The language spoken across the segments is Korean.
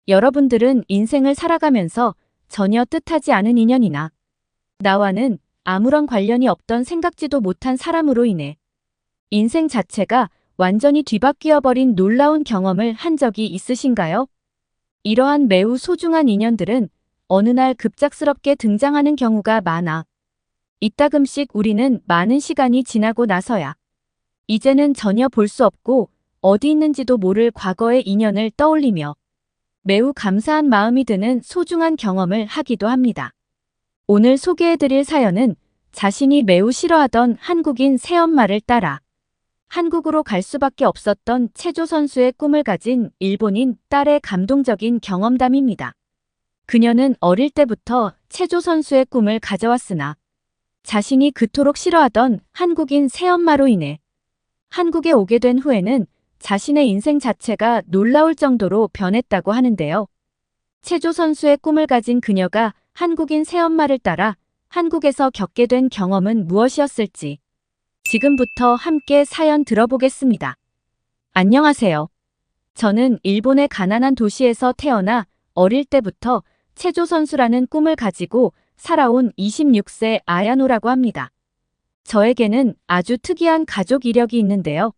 여러분들은 인생을 살아가면서 전혀 뜻하지 않은 인연이나 나와는 아무런 관련이 없던 생각지도 못한 사람으로 인해 인생 자체가 완전히 뒤바뀌어 버린 놀라운 경험을 한 적이 있으신가요? 이러한 매우 소중한 인연들은 어느 날 급작스럽게 등장하는 경우가 많아 이따금씩 우리는 많은 시간이 지나고 나서야 이제는 전혀 볼 수 없고 어디 있는지도 모를 과거의 인연을 떠올리며 매우 감사한 마음이 드는 소중한 경험을 하기도 합니다. 오늘 소개해드릴 사연은 자신이 매우 싫어하던 한국인 새엄마를 따라 한국으로 갈 수밖에 없었던 체조 선수의 꿈을 가진 일본인 딸의 감동적인 경험담입니다. 그녀는 어릴 때부터 체조 선수의 꿈을 가져왔으나 자신이 그토록 싫어하던 한국인 새엄마로 인해 한국에 오게 된 후에는 자신의 인생 자체가 놀라울 정도로 변했다고 하는데요. 체조 선수의 꿈을 가진 그녀가 한국인 새엄마를 따라 한국에서 겪게 된 경험은 무엇이었을지 지금부터 함께 사연 들어보겠습니다. 안녕하세요. 저는 일본의 가난한 도시에서 태어나 어릴 때부터 체조 선수라는 꿈을 가지고 살아온 26세 아야노라고 합니다. 저에게는 아주 특이한 가족 이력이 있는데요.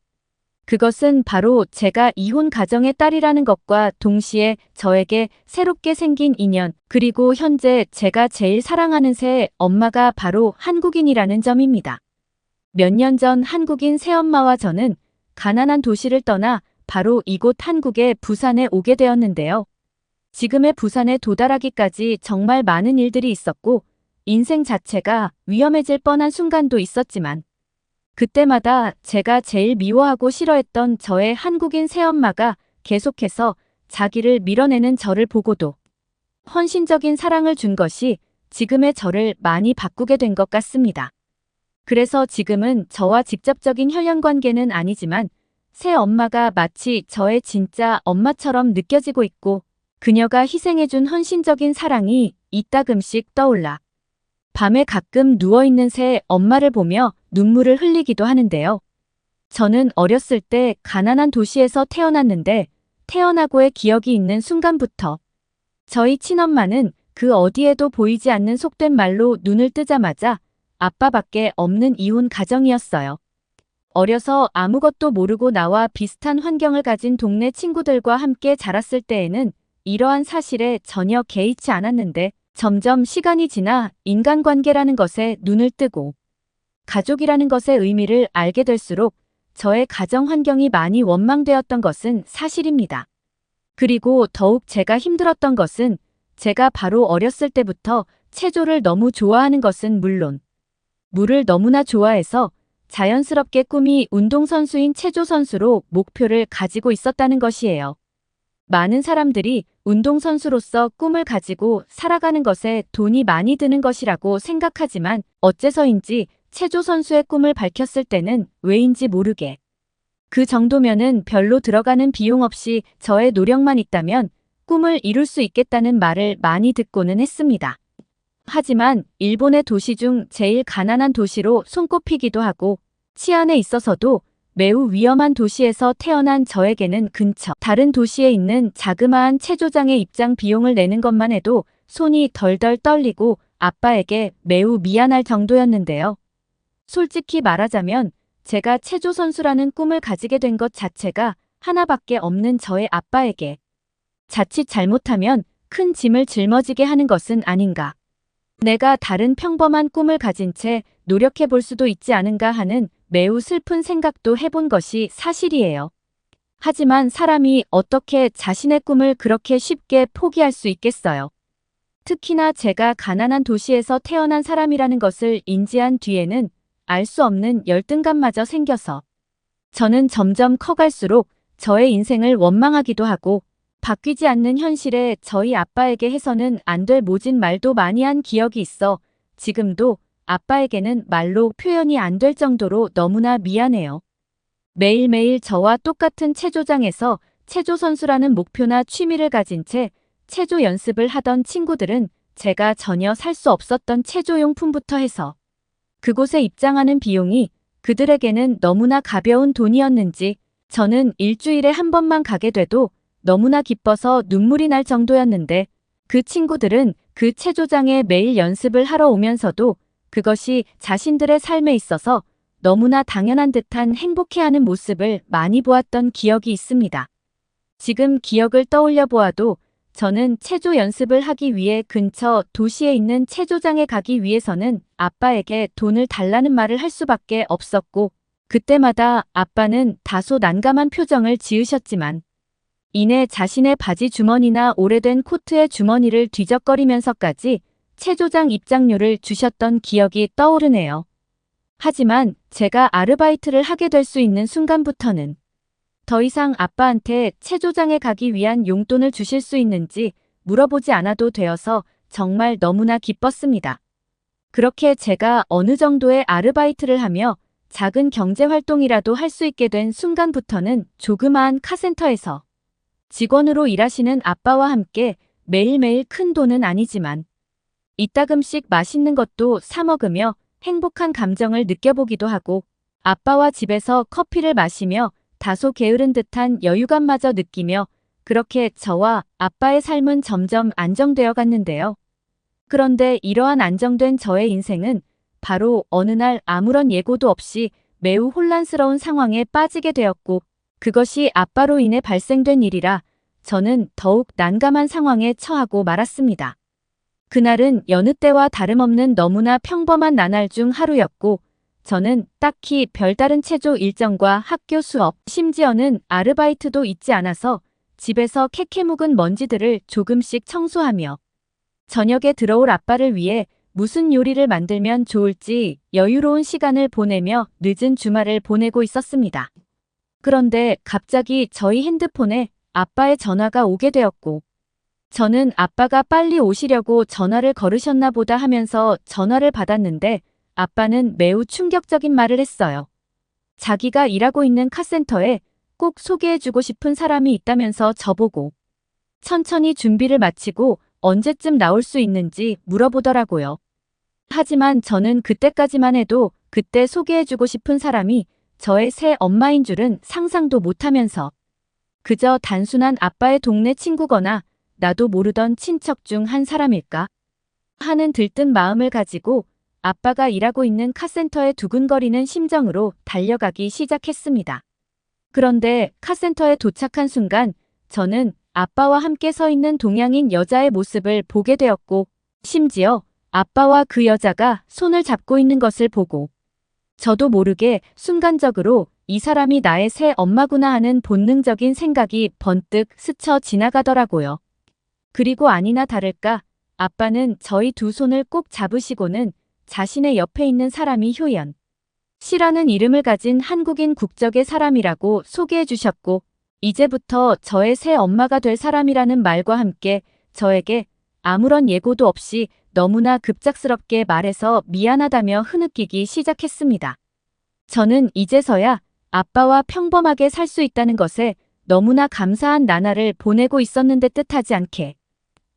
그것은 바로 제가 이혼 가정의 딸이라는 것과 동시에 저에게 새롭게 생긴 인연, 그리고 현재 제가 제일 사랑하는 새의 엄마가 바로 한국인이라는 점입니다. 몇 년 전 한국인 새엄마와 저는 가난한 도시를 떠나 바로 이곳 한국의 부산에 오게 되었는데요. 지금의 부산에 도달하기까지 정말 많은 일들이 있었고 인생 자체가 위험해질 뻔한 순간도 있었지만 그때마다 제가 제일 미워하고 싫어했던 저의 한국인 새엄마가 계속해서 자기를 밀어내는 저를 보고도 헌신적인 사랑을 준 것이 지금의 저를 많이 바꾸게 된 것 같습니다. 그래서 지금은 저와 직접적인 혈연관계는 아니지만 새엄마가 마치 저의 진짜 엄마처럼 느껴지고 있고 그녀가 희생해준 헌신적인 사랑이 이따금씩 떠올라 밤에 가끔 누워있는 새 엄마를 보며 눈물을 흘리기도 하는데요. 저는 어렸을 때 가난한 도시에서 태어났는데 태어나고의 기억이 있는 순간부터 저희 친엄마는 그 어디에도 보이지 않는 속된 말로 눈을 뜨자마자 아빠밖에 없는 이혼 가정이었어요. 어려서 아무것도 모르고 나와 비슷한 환경을 가진 동네 친구들과 함께 자랐을 때에는 이러한 사실에 전혀 개의치 않았는데 점점 시간이 지나 인간관계라는 것에 눈을 뜨고 가족이라는 것의 의미를 알게 될수록 저의 가정 환경이 많이 원망되었던 것은 사실입니다. 그리고 더욱 제가 힘들었던 것은 제가 바로 어렸을 때부터 체조를 너무 좋아하는 것은 물론 물을 너무나 좋아해서 자연스럽게 꿈이 운동선수인 체조 선수로 목표를 가지고 있었다는 것이에요. 많은 사람들이 운동선수로서 꿈을 가지고 살아가는 것에 돈이 많이 드는 것이라고 생각하지만 어째서인지 체조 선수의 꿈을 밝혔을 때는 왜인지 모르게 그 정도면은 별로 들어가는 비용 없이 저의 노력만 있다면 꿈을 이룰 수 있겠다는 말을 많이 듣고는 했습니다. 하지만 일본의 도시 중 제일 가난한 도시로 손꼽히기도 하고 치안에 있어서도 매우 위험한 도시에서 태어난 저에게는 근처 다른 도시에 있는 자그마한 체조장의 입장 비용을 내는 것만 해도 손이 덜덜 떨리고 아빠에게 매우 미안할 정도였는데요. 솔직히 말하자면 제가 체조 선수라는 꿈을 가지게 된 것 자체가 하나밖에 없는 저의 아빠에게 자칫 잘못하면 큰 짐을 짊어지게 하는 것은 아닌가. 내가 다른 평범한 꿈을 가진 채 노력해 볼 수도 있지 않은가 하는 매우 슬픈 생각도 해본 것이 사실이에요. 하지만 사람이 어떻게 자신의 꿈을 그렇게 쉽게 포기할 수 있겠어요. 특히나 제가 가난한 도시에서 태어난 사람이라는 것을 인지한 뒤에는 알 수 없는 열등감마저 생겨서 저는 점점 커갈수록 저의 인생을 원망하기도 하고 바뀌지 않는 현실에 저희 아빠에게 해서는 안 될 모진 말도 많이 한 기억이 있어 지금도 아빠에게는 말로 표현이 안 될 정도로 너무나 미안해요. 매일매일 저와 똑같은 체조장에서 체조 선수라는 목표나 취미를 가진 채 체조 연습을 하던 친구들은 제가 전혀 살 수 없었던 체조용품부터 해서 그곳에 입장하는 비용이 그들에게는 너무나 가벼운 돈이었는지 저는 일주일에 한 번만 가게 돼도 너무나 기뻐서 눈물이 날 정도였는데 그 친구들은 그 체조장에 매일 연습을 하러 오면서도 그것이 자신들의 삶에 있어서 너무나 당연한 듯한 행복해하는 모습을 많이 보았던 기억이 있습니다. 지금 기억을 떠올려 보아도 저는 체조 연습을 하기 위해 근처 도시에 있는 체조장에 가기 위해서는 아빠에게 돈을 달라는 말을 할 수밖에 없었고 그때마다 아빠는 다소 난감한 표정을 지으셨지만 이내 자신의 바지 주머니나 오래된 코트의 주머니를 뒤적거리면서까지 체조장 입장료를 주셨던 기억이 떠오르네요. 하지만 제가 아르바이트를 하게 될 수 있는 순간부터는 더 이상 아빠한테 체조장에 가기 위한 용돈을 주실 수 있는지 물어보지 않아도 되어서 정말 너무나 기뻤습니다. 그렇게 제가 어느 정도의 아르바이트를 하며 작은 경제활동이라도 할 수 있게 된 순간부터는 조그마한 카센터에서 직원으로 일하시는 아빠와 함께 매일매일 큰 돈은 아니지만 이따금씩 맛있는 것도 사 먹으며 행복한 감정을 느껴보기도 하고 아빠와 집에서 커피를 마시며 다소 게으른 듯한 여유감마저 느끼며 그렇게 저와 아빠의 삶은 점점 안정되어 갔는데요. 그런데 이러한 안정된 저의 인생은 바로 어느 날 아무런 예고도 없이 매우 혼란스러운 상황에 빠지게 되었고 그것이 아빠로 인해 발생된 일이라 저는 더욱 난감한 상황에 처하고 말았습니다. 그날은 여느 때와 다름없는 너무나 평범한 나날 중 하루였고 저는 딱히 별다른 체조 일정과 학교 수업, 심지어는 아르바이트도 있지 않아서 집에서 캐캐 묵은 먼지들을 조금씩 청소하며 저녁에 들어올 아빠를 위해 무슨 요리를 만들면 좋을지 여유로운 시간을 보내며 늦은 주말을 보내고 있었습니다. 그런데 갑자기 저희 핸드폰에 아빠의 전화가 오게 되었고 저는 아빠가 빨리 오시려고 전화를 걸으셨나 보다 하면서 전화를 받았는데 아빠는 매우 충격적인 말을 했어요. 자기가 일하고 있는 카센터에 꼭 소개해주고 싶은 사람이 있다면서 저보고 천천히 준비를 마치고 언제쯤 나올 수 있는지 물어보더라고요. 하지만 저는 그때까지만 해도 그때 소개해주고 싶은 사람이 저의 새 엄마인 줄은 상상도 못하면서 그저 단순한 아빠의 동네 친구거나 나도 모르던 친척 중 한 사람일까 하는 들뜬 마음을 가지고 아빠가 일하고 있는 카센터에 두근거리는 심정으로 달려가기 시작했습니다. 그런데 카센터에 도착한 순간 저는 아빠와 함께 서 있는 동양인 여자의 모습을 보게 되었고 심지어 아빠와 그 여자가 손을 잡고 있는 것을 보고 저도 모르게 순간적으로 이 사람이 나의 새 엄마구나 하는 본능적인 생각이 번뜩 스쳐 지나가더라고요. 그리고 아니나 다를까 아빠는 저희 두 손을 꼭 잡으시고는 자신의 옆에 있는 사람이 효연 씨라는 이름을 가진 한국인 국적의 사람이라고 소개해 주셨고 이제부터 저의 새 엄마가 될 사람이라는 말과 함께 저에게 아무런 예고도 없이 너무나 급작스럽게 말해서 미안하다며 흐느끼기 시작했습니다. 저는 이제서야 아빠와 평범하게 살 수 있다는 것에 너무나 감사한 나날을 보내고 있었는데 뜻하지 않게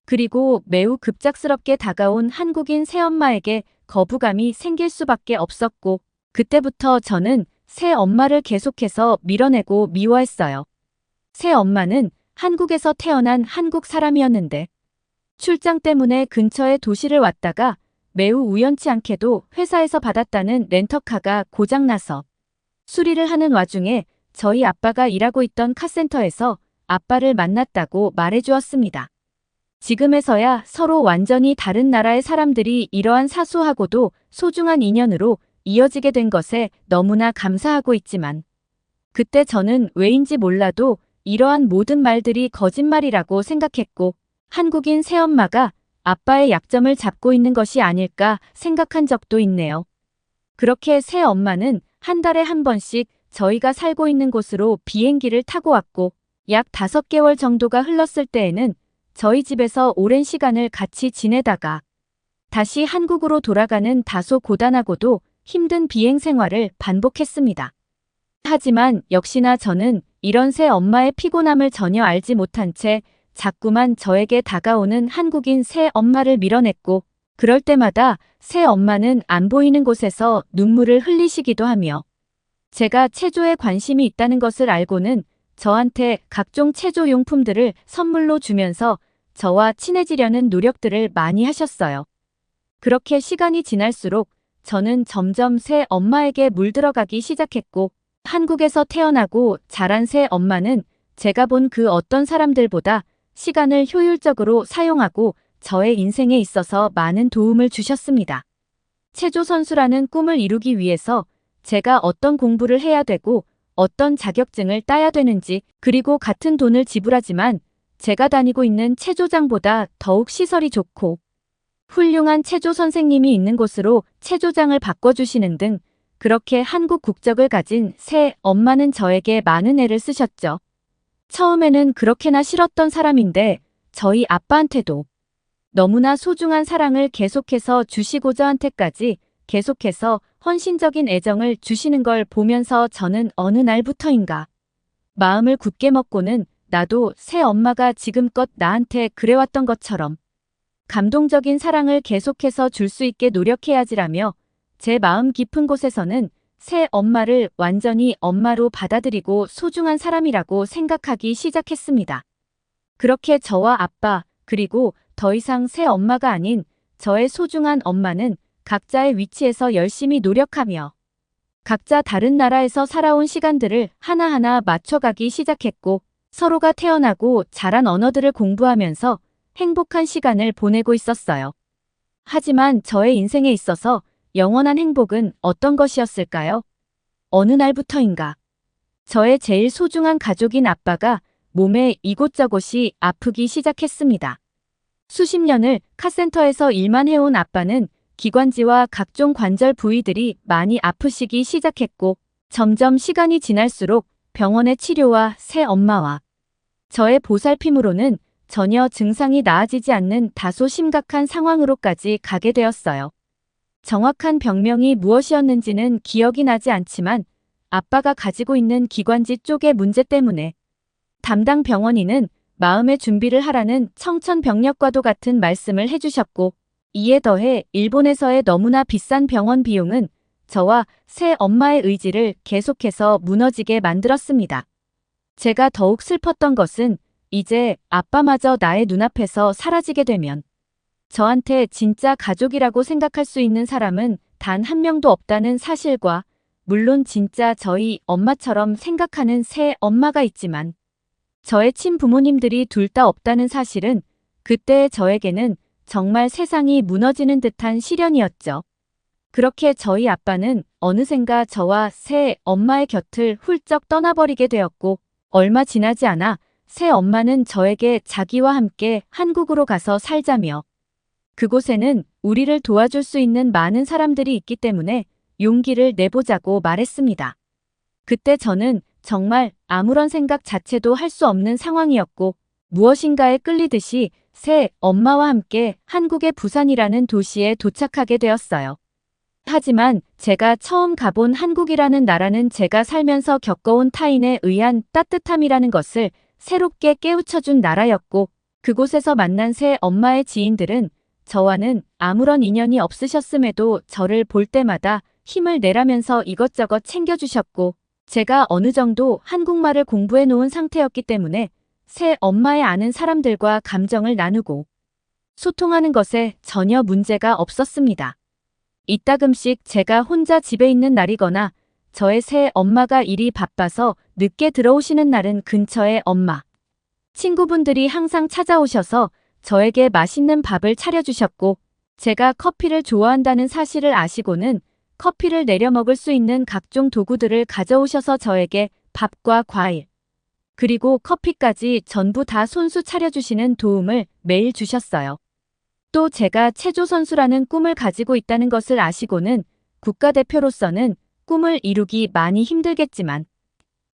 그리고 매우 급작스럽게 다가온 한국인 새엄마에게 거부감이 생길 수밖에 없었고 그때부터 저는 새엄마를 계속해서 밀어내고 미워했어요. 새엄마는 한국에서 태어난 한국 사람이었는데 출장 때문에 근처의 도시를 왔다가 매우 우연치 않게도 회사에서 받았다는 렌터카가 고장나서 수리를 하는 와중에 저희 아빠가 일하고 있던 카센터에서 아빠를 만났다고 말해주었습니다. 지금에서야 서로 완전히 다른 나라의 사람들이 이러한 사소하고도 소중한 인연으로 이어지게 된 것에 너무나 감사하고 있지만 그때 저는 왜인지 몰라도 이러한 모든 말들이 거짓말이라고 생각했고 한국인 새엄마가 아빠의 약점을 잡고 있는 것이 아닐까 생각한 적도 있네요. 그렇게 새엄마는 한 달에 한 번씩 저희가 살고 있는 곳으로 비행기를 타고 왔고 약 5개월 정도가 흘렀을 때에는 저희 집에서 오랜 시간을 같이 지내다가 다시 한국으로 돌아가는 다소 고단하고도 힘든 비행 생활을 반복했습니다. 하지만 역시나 저는 이런 새 엄마의 피곤함을 전혀 알지 못한 채 자꾸만 저에게 다가오는 한국인 새 엄마를 밀어냈고 그럴 때마다 새 엄마는 안 보이는 곳에서 눈물을 흘리시기도 하며 제가 체조에 관심이 있다는 것을 알고는 저한테 각종 체조 용품들을 선물로 주면서 저와 친해지려는 노력들을 많이 하셨어요. 그렇게 시간이 지날수록 저는 점점 새 엄마에게 물들어가기 시작했고, 한국에서 태어나고 자란 새 엄마는 제가 본 그 어떤 사람들보다 시간을 효율적으로 사용하고 저의 인생에 있어서 많은 도움을 주셨습니다. 체조 선수라는 꿈을 이루기 위해서 제가 어떤 공부를 해야 되고 어떤 자격증을 따야 되는지, 그리고 같은 돈을 지불하지만 제가 다니고 있는 체조장보다 더욱 시설이 좋고 훌륭한 체조 선생님이 있는 곳으로 체조장을 바꿔주시는 등, 그렇게 한국 국적을 가진 새 엄마는 저에게 많은 애를 쓰셨죠. 처음에는 그렇게나 싫었던 사람인데 저희 아빠한테도 너무나 소중한 사랑을 계속해서 주시고 저한테까지 계속해서 헌신적인 애정을 주시는 걸 보면서 저는 어느 날부터인가 마음을 굳게 먹고는 나도 새 엄마가 지금껏 나한테 그래왔던 것처럼 감동적인 사랑을 계속해서 줄 수 있게 노력해야지라며 제 마음 깊은 곳에서는 새 엄마를 완전히 엄마로 받아들이고 소중한 사람이라고 생각하기 시작했습니다. 그렇게 저와 아빠, 그리고 더 이상 새 엄마가 아닌 저의 소중한 엄마는 각자의 위치에서 열심히 노력하며 각자 다른 나라에서 살아온 시간들을 하나하나 맞춰가기 시작했고, 서로가 태어나고 자란 언어들을 공부하면서 행복한 시간을 보내고 있었어요. 하지만 저의 인생에 있어서 영원한 행복은 어떤 것이었을까요? 어느 날부터인가 저의 제일 소중한 가족인 아빠가 몸에 이곳저곳이 아프기 시작했습니다. 수십 년을 카센터에서 일만 해온 아빠는 기관지와 각종 관절 부위들이 많이 아프시기 시작했고, 점점 시간이 지날수록 병원의 치료와 새 엄마와 저의 보살핌으로는 전혀 증상이 나아지지 않는 다소 심각한 상황으로까지 가게 되었어요. 정확한 병명이 무엇이었는지는 기억이 나지 않지만 아빠가 가지고 있는 기관지 쪽의 문제 때문에 담당 병원인은 마음의 준비를 하라는 청천벽력과도 같은 말씀을 해주셨고, 이에 더해 일본에서의 너무나 비싼 병원 비용은 저와 새 엄마의 의지를 계속해서 무너지게 만들었습니다. 제가 더욱 슬펐던 것은 이제 아빠마저 나의 눈앞에서 사라지게 되면 저한테 진짜 가족이라고 생각할 수 있는 사람은 단 한 명도 없다는 사실과, 물론 진짜 저희 엄마처럼 생각하는 새 엄마가 있지만 저의 친부모님들이 둘 다 없다는 사실은 그때의 저에게는 정말 세상이 무너지는 듯한 시련이었죠. 그렇게 저희 아빠는 어느샌가 저와 새 엄마의 곁을 훌쩍 떠나버리게 되었고, 얼마 지나지 않아 새 엄마는 저에게 자기와 함께 한국으로 가서 살자며 그곳에는 우리를 도와줄 수 있는 많은 사람들이 있기 때문에 용기를 내보자고 말했습니다. 그때 저는 정말 아무런 생각 자체도 할 수 없는 상황이었고, 무엇인가에 끌리듯이 새 엄마와 함께 한국의 부산이라는 도시에 도착하게 되었어요. 하지만 제가 처음 가본 한국이라는 나라는 제가 살면서 겪어온 타인에 의한 따뜻함이라는 것을 새롭게 깨우쳐준 나라였고, 그곳에서 만난 새 엄마의 지인들은 저와는 아무런 인연이 없으셨음에도 저를 볼 때마다 힘을 내라면서 이것저것 챙겨주셨고, 제가 어느 정도 한국말을 공부해 놓은 상태였기 때문에 새 엄마의 아는 사람들과 감정을 나누고 소통하는 것에 전혀 문제가 없었습니다. 이따금씩 제가 혼자 집에 있는 날이거나 저의 새 엄마가 일이 바빠서 늦게 들어오시는 날은 근처의 엄마, 친구분들이 항상 찾아오셔서 저에게 맛있는 밥을 차려주셨고, 제가 커피를 좋아한다는 사실을 아시고는 커피를 내려 먹을 수 있는 각종 도구들을 가져오셔서 저에게 밥과 과일, 그리고 커피까지 전부 다 손수 차려주시는 도움을 매일 주셨어요. 또 제가 체조 선수라는 꿈을 가지고 있다는 것을 아시고는 국가대표로서는 꿈을 이루기 많이 힘들겠지만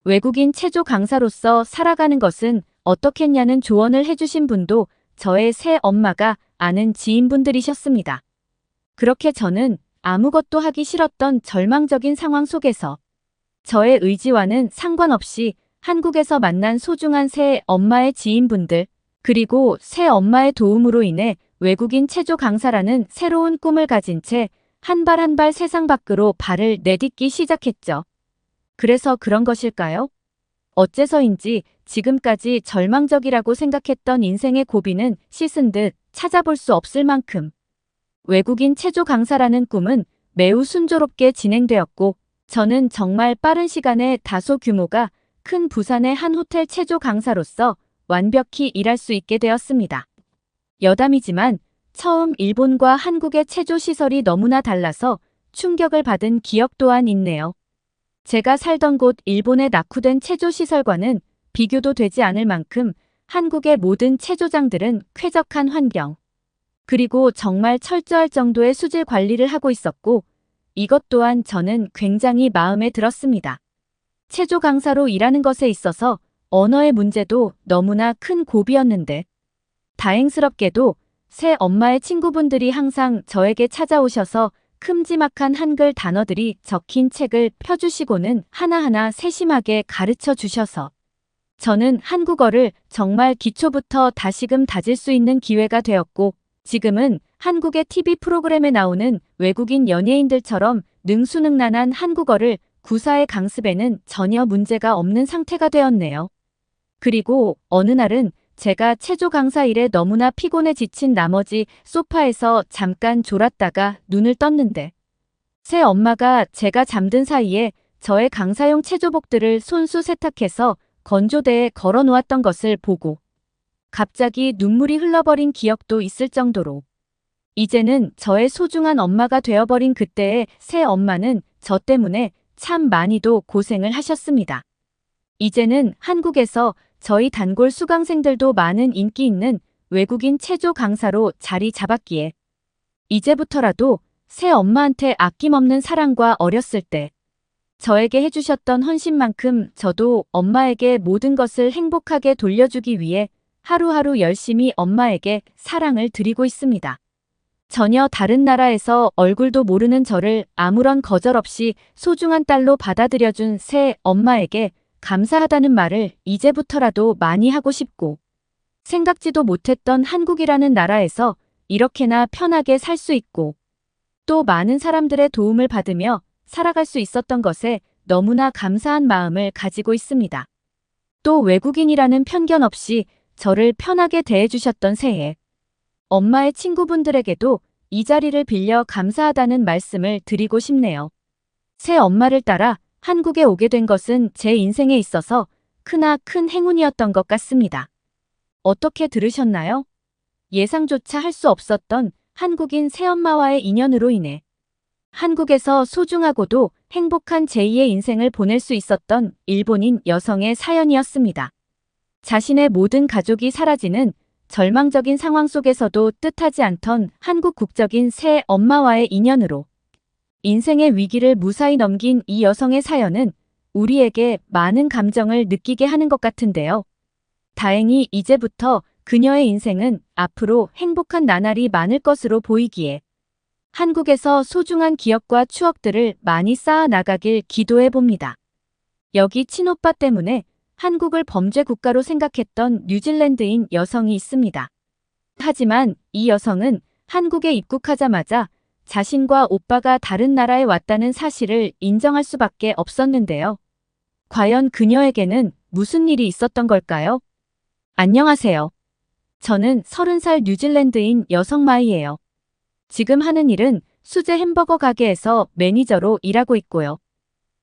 외국인 체조 강사로서 살아가는 것은 어떻겠냐는 조언을 해주신 분도 저의 새 엄마가 아는 지인분들이셨습니다. 그렇게 저는 아무것도 하기 싫었던 절망적인 상황 속에서 저의 의지와는 상관없이 한국에서 만난 소중한 새 엄마의 지인분들, 그리고 새 엄마의 도움으로 인해 외국인 체조 강사라는 새로운 꿈을 가진 채 한 발 한 발 세상 밖으로 발을 내딛기 시작했죠. 그래서 그런 것일까요? 어째서인지 지금까지 절망적이라고 생각했던 인생의 고비는 씻은 듯 찾아볼 수 없을 만큼 외국인 체조 강사라는 꿈은 매우 순조롭게 진행되었고 저는 정말 빠른 시간에 다소 규모가 큰 부산의 한 호텔 체조 강사로서 완벽히 일할 수 있게 되었습니다. 여담이지만 처음 일본과 한국의 체조 시설이 너무나 달라서 충격을 받은 기억 또한 있네요. 제가 살던 곳 일본의 낙후된 체조 시설과는 비교도 되지 않을 만큼 한국의 모든 체조장들은 쾌적한 환경, 그리고 정말 철저할 정도의 수질 관리를 하고 있었고 이것 또한 저는 굉장히 마음에 들었습니다. 체조 강사로 일하는 것에 있어서 언어의 문제도 너무나 큰 고비였는데 다행스럽게도 새 엄마의 친구분들이 항상 저에게 찾아오셔서 큼지막한 한글 단어들이 적힌 책을 펴주시고는 하나하나 세심하게 가르쳐 주셔서 저는 한국어를 정말 기초부터 다시금 다질 수 있는 기회가 되었고 지금은 한국의 TV 프로그램에 나오는 외국인 연예인들처럼 능수능란한 한국어를 구사의 강습에는 전혀 문제가 없는 상태가 되었네요. 그리고 어느 날은 제가 체조 강사 일에 너무나 피곤해 지친 나머지 소파에서 잠깐 졸았다가 눈을 떴는데 새 엄마가 제가 잠든 사이에 저의 강사용 체조복들을 손수 세탁해서 건조대에 걸어 놓았던 것을 보고 갑자기 눈물이 흘러버린 기억도 있을 정도로 이제는 저의 소중한 엄마가 되어버린 그때의 새 엄마는 저 때문에 참 많이도 고생을 하셨습니다. 이제는 한국에서 저희 단골 수강생들도 많은 인기 있는 외국인 체조 강사로 자리 잡았기에 이제부터라도 새 엄마한테 아낌없는 사랑과 어렸을 때 저에게 해주셨던 헌신만큼 저도 엄마에게 모든 것을 행복하게 돌려주기 위해 하루하루 열심히 엄마에게 사랑을 드리고 있습니다. 전혀 다른 나라에서 얼굴도 모르는 저를 아무런 거절 없이 소중한 딸로 받아들여준 새 엄마에게 감사하다는 말을 이제부터라도 많이 하고 싶고 생각지도 못했던 한국이라는 나라에서 이렇게나 편하게 살 수 있고 또 많은 사람들의 도움을 받으며 살아갈 수 있었던 것에 너무나 감사한 마음을 가지고 있습니다. 또 외국인이라는 편견 없이 저를 편하게 대해주셨던 새해 엄마의 친구분들에게도 이 자리를 빌려 감사하다는 말씀을 드리고 싶네요. 새 엄마를 따라 한국에 오게 된 것은 제 인생에 있어서 크나큰 행운이었던 것 같습니다. 어떻게 들으셨나요? 예상조차 할 수 없었던 한국인 새엄마와의 인연으로 인해 한국에서 소중하고도 행복한 제2의 인생을 보낼 수 있었던 일본인 여성의 사연이었습니다. 자신의 모든 가족이 사라지는 절망적인 상황 속에서도 뜻하지 않던 한국 국적인 새 엄마와의 인연으로 인생의 위기를 무사히 넘긴 이 여성의 사연은 우리에게 많은 감정을 느끼게 하는 것 같은데요. 다행히 이제부터 그녀의 인생은 앞으로 행복한 나날이 많을 것으로 보이기에 한국에서 소중한 기억과 추억들을 많이 쌓아 나가길 기도해 봅니다. 여기 친오빠 때문에 한국을 범죄 국가로 생각했던 뉴질랜드인 여성이 있습니다. 하지만 이 여성은 한국에 입국하자마자 자신과 오빠가 다른 나라에 왔다는 사실을 인정할 수밖에 없었는데요. 과연 그녀에게는 무슨 일이 있었던 걸까요? 안녕하세요. 저는 30살 뉴질랜드인 여성 마이예요. 지금 하는 일은 수제 햄버거 가게에서 매니저로 일하고 있고요.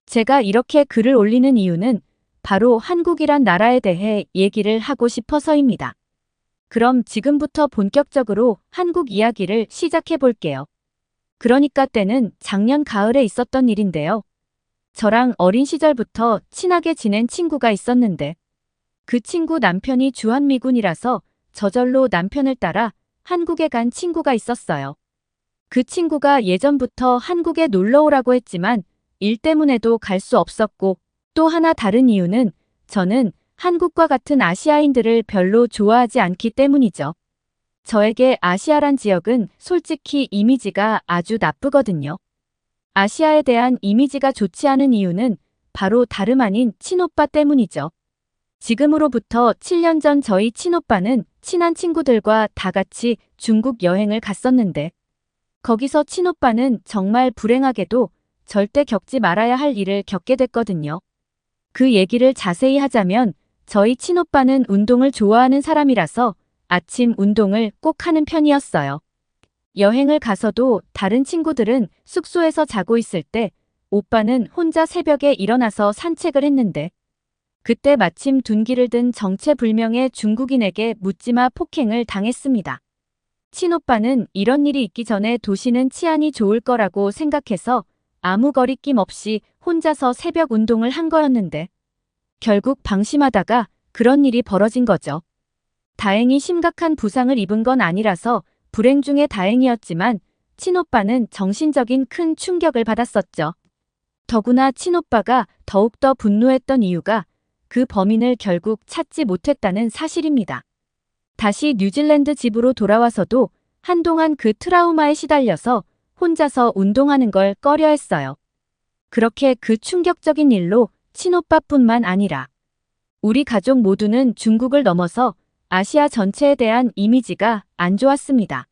제가 이렇게 글을 올리는 이유는 바로 한국이란 나라에 대해 얘기를 하고 싶어서입니다. 그럼 지금부터 본격적으로 한국 이야기를 시작해 볼게요. 그러니까 때는 작년 가을에 있었던 일인데요. 저랑 어린 시절부터 친하게 지낸 친구가 있었는데 그 친구 남편이 주한미군이라서 저절로 남편을 따라 한국에 간 친구가 있었어요. 그 친구가 예전부터 한국에 놀러 오라고 했지만 일 때문에도 갈 수 없었고 또 하나 다른 이유는 저는 한국과 같은 아시아인들을 별로 좋아하지 않기 때문이죠. 저에게 아시아란 지역은 솔직히 이미지가 아주 나쁘거든요. 아시아에 대한 이미지가 좋지 않은 이유는 바로 다름 아닌 친오빠 때문이죠. 지금으로부터 7년 전 저희 친오빠는 친한 친구들과 다 같이 중국 여행을 갔었는데 거기서 친오빠는 정말 불행하게도 절대 겪지 말아야 할 일을 겪게 됐거든요. 그 얘기를 자세히 하자면 저희 친오빠는 운동을 좋아하는 사람이라서 아침 운동을 꼭 하는 편이었어요. 여행을 가서도 다른 친구들은 숙소에서 자고 있을 때 오빠는 혼자 새벽에 일어나서 산책을 했는데 그때 마침 둔기를 든 정체불명의 중국인에게 묻지마 폭행을 당했습니다. 친오빠는 이런 일이 있기 전에 도시는 치안이 좋을 거라고 생각해서 아무 거리낌 없이 혼자서 새벽 운동을 한 거였는데 결국 방심하다가 그런 일이 벌어진 거죠. 다행히 심각한 부상을 입은 건 아니라서 불행 중에 다행이었지만 친오빠는 정신적인 큰 충격을 받았었죠. 더구나 친오빠가 더욱더 분노했던 이유가 그 범인을 결국 찾지 못했다는 사실입니다. 다시 뉴질랜드 집으로 돌아와서도 한동안 그 트라우마에 시달려서 혼자서 운동하는 걸 꺼려했어요. 그렇게 그 충격적인 일로 친오빠뿐만 아니라 우리 가족 모두는 중국을 넘어서 아시아 전체에 대한 이미지가 안 좋았습니다.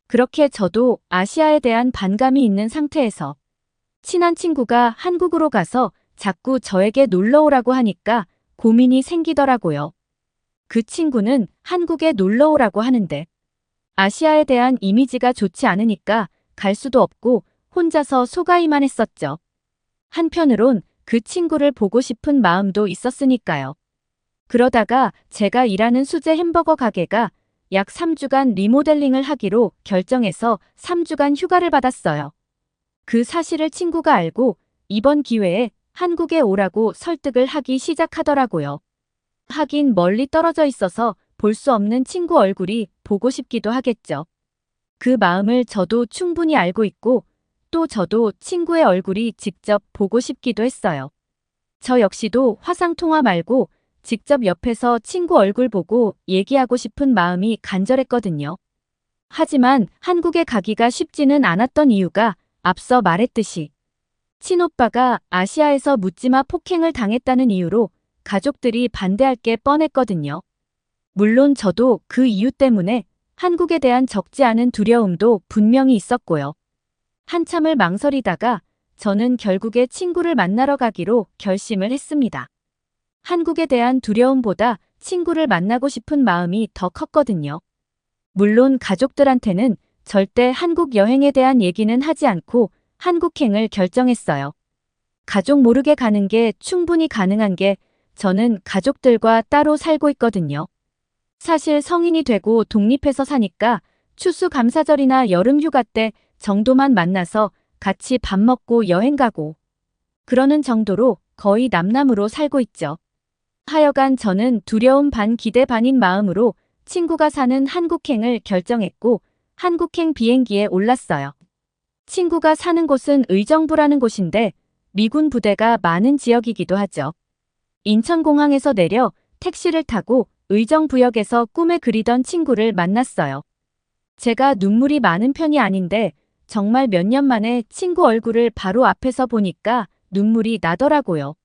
그렇게 저도 아시아에 대한 반감이 있는 상태에서 친한 친구가 한국으로 가서 자꾸 저에게 놀러 오라고 하니까 고민이 생기더라고요. 그 친구는 한국에 놀러 오라고 하는데 아시아에 대한 이미지가 좋지 않으니까 갈 수도 없고 혼자서 속아이만 했었죠. 한편으론 그 친구를 보고 싶은 마음도 있었으니까요. 그러다가 제가 일하는 수제 햄버거 가게가 약 3주간 리모델링을 하기로 결정해서 3주간 휴가를 받았어요. 그 사실을 친구가 알고 이번 기회에 한국에 오라고 설득을 하기 시작하더라고요. 하긴 멀리 떨어져 있어서 볼 수 없는 친구 얼굴이 보고 싶기도 하겠죠. 그 마음을 저도 충분히 알고 있고 또 저도 친구의 얼굴이 직접 보고 싶기도 했어요. 저 역시도 화상통화 말고 직접 옆에서 친구 얼굴 보고 얘기하고 싶은 마음이 간절했거든요. 하지만 한국에 가기가 쉽지는 않았던 이유가 앞서 말했듯이 친오빠가 아시아에서 묻지마 폭행을 당했다는 이유로 가족들이 반대할 게 뻔했거든요. 물론 저도 그 이유 때문에 한국에 대한 적지 않은 두려움도 분명히 있었고요. 한참을 망설이다가 저는 결국에 친구를 만나러 가기로 결심을 했습니다. 한국에 대한 두려움보다 친구를 만나고 싶은 마음이 더 컸거든요. 물론 가족들한테는 절대 한국 여행에 대한 얘기는 하지 않고 한국행을 결정했어요. 가족 모르게 가는 게 충분히 가능한 게 저는 가족들과 따로 살고 있거든요. 사실 성인이 되고 독립해서 사니까 추수감사절이나 여름휴가 때 정도만 만나서 같이 밥 먹고 여행 가고 그러는 정도로 거의 남남으로 살고 있죠. 하여간 저는 두려움 반 기대 반인 마음으로 친구가 사는 한국행을 결정했고 한국행 비행기에 올랐어요. 친구가 사는 곳은 의정부라는 곳인데 미군 부대가 많은 지역이기도 하죠. 인천공항에서 내려 택시를 타고 의정부역에서 꿈에 그리던 친구를 만났어요. 제가 눈물이 많은 편이 아닌데 정말 몇 년 만에 친구 얼굴을 바로 앞에서 보니까 눈물이 나더라고요.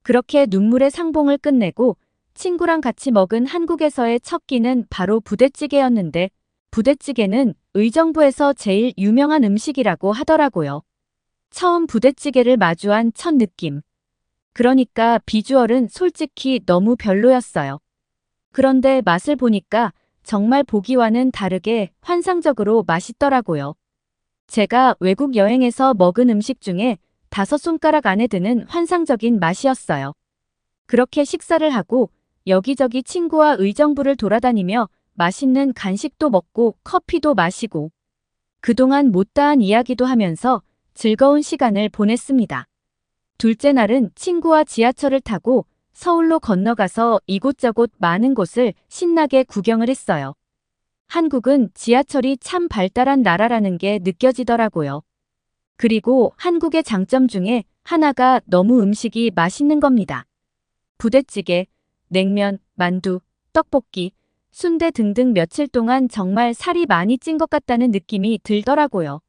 그렇게 눈물의 상봉을 끝내고 친구랑 같이 먹은 한국에서의 첫 끼는 바로 부대찌개였는데 부대찌개는 의정부에서 제일 유명한 음식이라고 하더라고요. 처음 부대찌개를 마주한 첫 느낌. 그러니까 비주얼은 솔직히 너무 별로였어요. 그런데 맛을 보니까 정말 보기와는 다르게 환상적으로 맛있더라고요. 제가 외국 여행에서 먹은 음식 중에 5손가락 안에 드는 환상적인 맛이었어요. 그렇게 식사를 하고 여기저기 친구와 의정부를 돌아다니며 맛있는 간식도 먹고 커피도 마시고 그동안 못다한 이야기도 하면서 즐거운 시간을 보냈습니다. 둘째 날은 친구와 지하철을 타고 서울로 건너가서 이곳저곳 많은 곳을 신나게 구경을 했어요. 한국은 지하철이 참 발달한 나라라는 게 느껴지더라고요. 그리고 한국의 장점 중에 하나가 너무 음식이 맛있는 겁니다. 부대찌개, 냉면, 만두, 떡볶이, 순대 등등 며칠 동안 정말 살이 많이 찐 것 같다는 느낌이 들더라고요.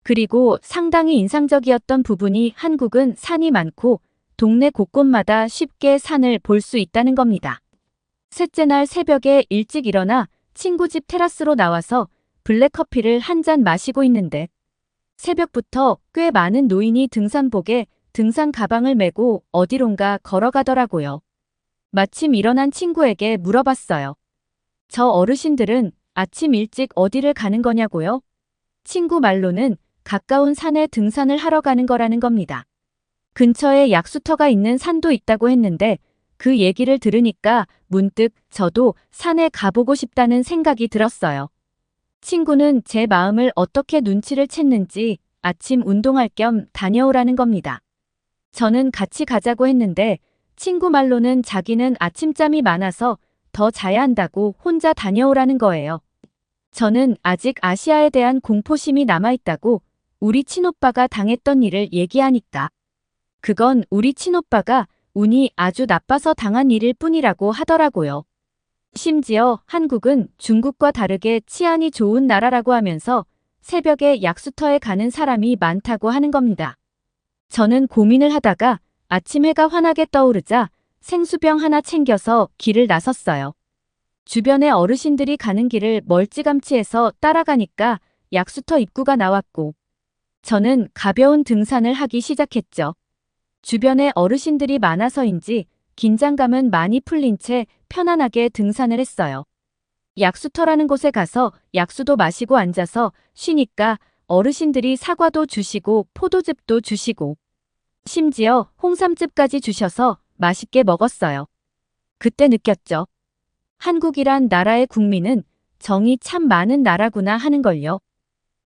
그리고 상당히 인상적이었던 부분이 한국은 산이 많고 동네 곳곳마다 쉽게 산을 볼 수 있다는 겁니다. 셋째 날 새벽에 일찍 일어나 친구 집 테라스로 나와서 블랙커피를 한 잔 마시고 있는데 새벽부터 꽤 많은 노인이 등산복에 등산 가방을 메고 어디론가 걸어가더라고요. 마침 일어난 친구에게 물어봤어요. 저 어르신들은 아침 일찍 어디를 가는 거냐고요? 친구 말로는 가까운 산에 등산을 하러 가는 거라는 겁니다. 근처에 약수터가 있는 산도 있다고 했는데 그 얘기를 들으니까 문득 저도 산에 가보고 싶다는 생각이 들었어요. 친구는 제 마음을 어떻게 눈치를 챘는지 아침 운동할 겸 다녀오라는 겁니다. 저는 같이 가자고 했는데 친구 말로는 자기는 아침잠이 많아서 더 자야 한다고 혼자 다녀오라는 거예요. 저는 아직 아시아에 대한 공포심이 남아있다고 우리 친오빠가 당했던 일을 얘기하니까 그건 우리 친오빠가 운이 아주 나빠서 당한 일일 뿐이라고 하더라고요. 심지어 한국은 중국과 다르게 치안이 좋은 나라라고 하면서 새벽에 약수터에 가는 사람이 많다고 하는 겁니다. 저는 고민을 하다가 아침 해가 환하게 떠오르자 생수병 하나 챙겨서 길을 나섰어요. 주변에 어르신들이 가는 길을 멀찌감치해서 따라가니까 약수터 입구가 나왔고 저는 가벼운 등산을 하기 시작했죠. 주변에 어르신들이 많아서인지 긴장감은 많이 풀린 채 편안하게 등산을 했어요. 약수터라는 곳에 가서 약수도 마시고 앉아서 쉬니까 어르신들이 사과도 주시고 포도즙도 주시고 심지어 홍삼즙까지 주셔서 맛있게 먹었어요. 그때 느꼈죠. 한국이란 나라의 국민은 정이 참 많은 나라구나 하는 걸요.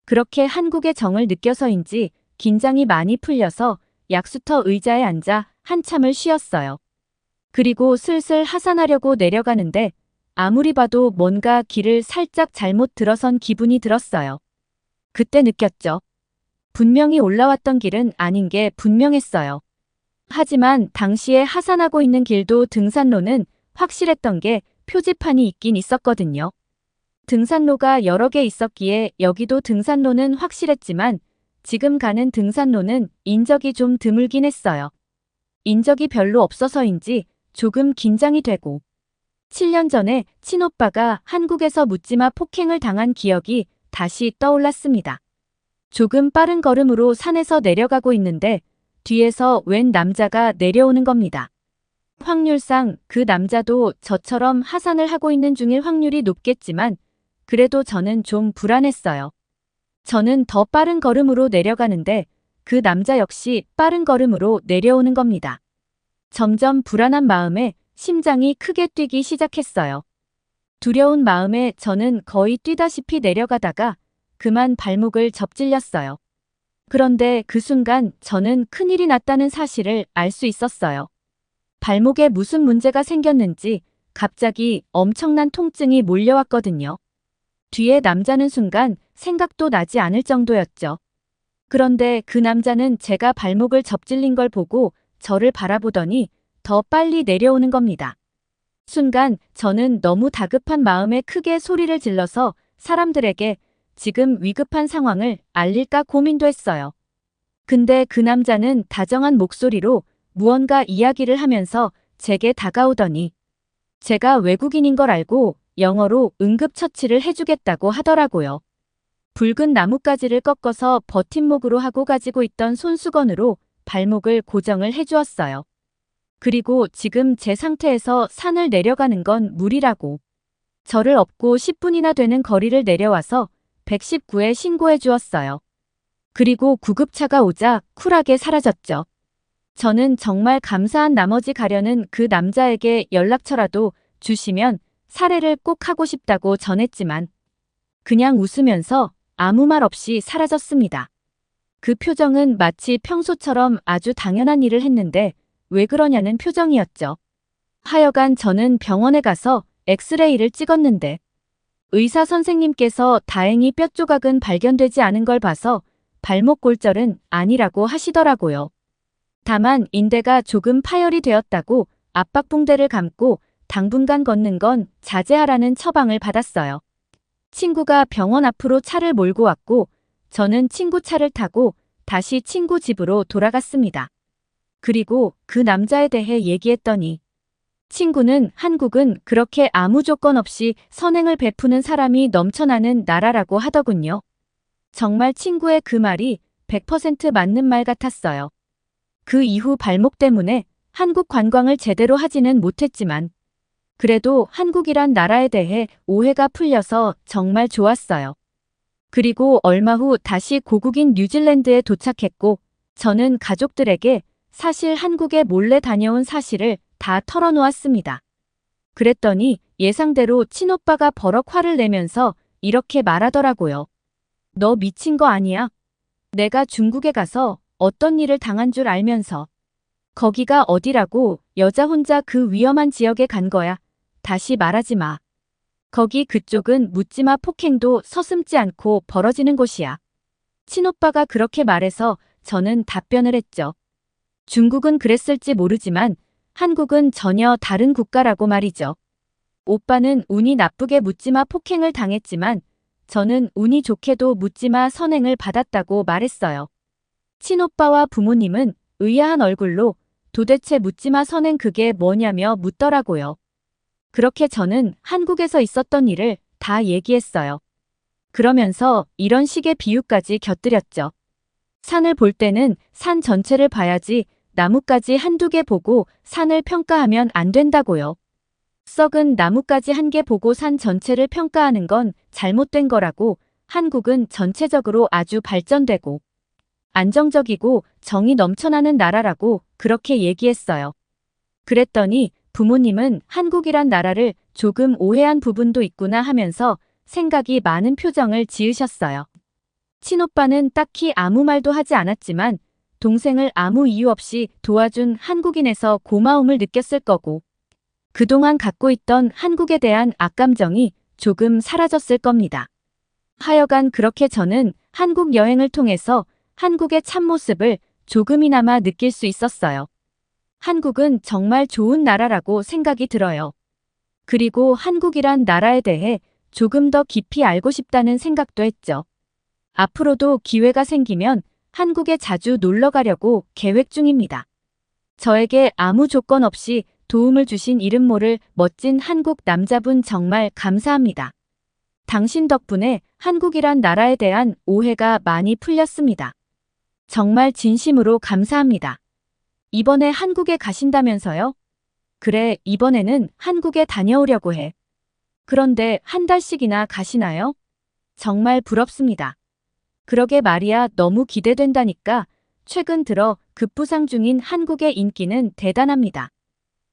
그렇게 한국의 정을 느껴서인지 긴장이 많이 풀려서 약수터 의자에 앉아 한참을 쉬었어요. 그리고 슬슬 하산하려고 내려가는데 아무리 봐도 뭔가 길을 살짝 잘못 들어선 기분이 들었어요. 그때 느꼈죠. 분명히 올라왔던 길은 아닌 게 분명했어요. 하지만 당시에 하산하고 있는 길도 등산로는 확실했던 게 표지판이 있긴 있었거든요. 등산로가 여러 개 있었기에 여기도 등산로는 확실했지만 지금 가는 등산로는 인적이 좀 드물긴 했어요. 인적이 별로 없어서인지 조금 긴장이 되고 7년 전에 친오빠가 한국에서 묻지마 폭행을 당한 기억이 다시 떠올랐습니다. 조금 빠른 걸음으로 산에서 내려가고 있는데 뒤에서 웬 남자가 내려오는 겁니다. 확률상 그 남자도 저처럼 하산을 하고 있는 중일 확률이 높겠지만 그래도 저는 좀 불안했어요. 저는 더 빠른 걸음으로 내려가는데 그 남자 역시 빠른 걸음으로 내려오는 겁니다. 점점 불안한 마음에 심장이 크게 뛰기 시작했어요. 두려운 마음에 저는 거의 뛰다시피 내려가다가 그만 발목을 접질렸어요. 그런데 그 순간 저는 큰일이 났다는 사실을 알 수 있었어요. 발목에 무슨 문제가 생겼는지 갑자기 엄청난 통증이 몰려왔거든요. 뒤에 남자는 순간 생각도 나지 않을 정도였죠. 그런데 그 남자는 제가 발목을 접질린 걸 보고 저를 바라보더니 더 빨리 내려오는 겁니다. 순간 저는 너무 다급한 마음에 크게 소리를 질러서 사람들에게 지금 위급한 상황을 알릴까 고민도 했어요. 근데 그 남자는 다정한 목소리로 무언가 이야기를 하면서 제게 다가오더니 제가 외국인인 걸 알고 영어로 응급처치를 해주겠다고 하더라고요. 붉은 나뭇가지를 꺾어서 버팀목으로 하고 가지고 있던 손수건으로 발목을 고정을 해주었어요. 그리고 지금 제 상태에서 산을 내려가는 건 무리라고. 저를 업고 10분이나 되는 거리를 내려와서 119에 신고해 주었어요. 그리고 구급차가 오자 쿨하게 사라졌죠. 저는 정말 감사한 나머지 가려는 그 남자에게 연락처라도 주시면 사례를 꼭 하고 싶다고 전했지만 그냥 웃으면서 아무 말 없이 사라졌습니다. 그 표정은 마치 평소처럼 아주 당연한 일을 했는데 왜 그러냐는 표정이었죠. 하여간 저는 병원에 가서 엑스레이를 찍었는데 의사 선생님께서 다행히 뼈 조각은 발견되지 않은 걸 봐서 발목 골절은 아니라고 하시더라고요. 다만 인대가 조금 파열이 되었다고 압박붕대를 감고 당분간 걷는 건 자제하라는 처방을 받았어요. 친구가 병원 앞으로 차를 몰고 왔고 저는 친구 차를 타고 다시 친구 집으로 돌아갔습니다. 그리고 그 남자에 대해 얘기했더니 친구는 한국은 그렇게 아무 조건 없이 선행을 베푸는 사람이 넘쳐나는 나라라고 하더군요. 정말 친구의 그 말이 100% 맞는 말 같았어요. 그 이후 발목 때문에 한국 관광을 제대로 하지는 못했지만 그래도 한국이란 나라에 대해 오해가 풀려서 정말 좋았어요. 그리고 얼마 후 다시 고국인 뉴질랜드에 도착했고 저는 가족들에게 사실 한국에 몰래 다녀온 사실을 다 털어놓았습니다. 그랬더니 예상대로 친오빠가 버럭 화를 내면서 이렇게 말하더라고요. 너 미친 거 아니야? 내가 중국에 가서 어떤 일을 당한 줄 알면서 거기가 어디라고 여자 혼자 그 위험한 지역에 간 거야. 다시 말하지 마. 거기 그쪽은 묻지마 폭행도 서슴지 않고 벌어지는 곳이야. 친오빠가 그렇게 말해서 저는 답변을 했죠. 중국은 그랬을지 모르지만 한국은 전혀 다른 국가라고 말이죠. 오빠는 운이 나쁘게 묻지마 폭행을 당했지만 저는 운이 좋게도 묻지마 선행을 받았다고 말했어요. 친오빠와 부모님은 의아한 얼굴로 도대체 묻지마 선행 그게 뭐냐며 묻더라고요. 그렇게 저는 한국에서 있었던 일을 다 얘기했어요. 그러면서 이런 식의 비유까지 곁들였죠. 산을 볼 때는 산 전체를 봐야지 나뭇가지 한두 개 보고 산을 평가하면 안 된다고요. 썩은 나뭇가지 한 개 보고 산 전체를 평가하는 건 잘못된 거라고. 한국은 전체적으로 아주 발전되고 안정적이고 정이 넘쳐나는 나라라고 그렇게 얘기했어요. 그랬더니 부모님은 한국이란 나라를 조금 오해한 부분도 있구나 하면서 생각이 많은 표정을 지으셨어요. 친오빠는 딱히 아무 말도 하지 않았지만 동생을 아무 이유 없이 도와준 한국인에서 고마움을 느꼈을 거고 그동안 갖고 있던 한국에 대한 악감정이 조금 사라졌을 겁니다. 하여간 그렇게 저는 한국 여행을 통해서 한국의 참모습을 조금이나마 느낄 수 있었어요. 한국은 정말 좋은 나라라고 생각이 들어요. 그리고 한국이란 나라에 대해 조금 더 깊이 알고 싶다는 생각도 했죠. 앞으로도 기회가 생기면 한국에 자주 놀러 가려고 계획 중입니다. 저에게 아무 조건 없이 도움을 주신 이름 모를 멋진 한국 남자분 정말 감사합니다. 당신 덕분에 한국이란 나라에 대한 오해가 많이 풀렸습니다. 정말 진심으로 감사합니다. 이번에 한국에 가신다면서요? 그래, 이번에는 한국에 다녀오려고 해. 그런데 한 달씩이나 가시나요? 정말 부럽습니다. 그러게 말이야, 너무 기대된다니까. 최근 들어 급부상 중인 한국의 인기는 대단합니다.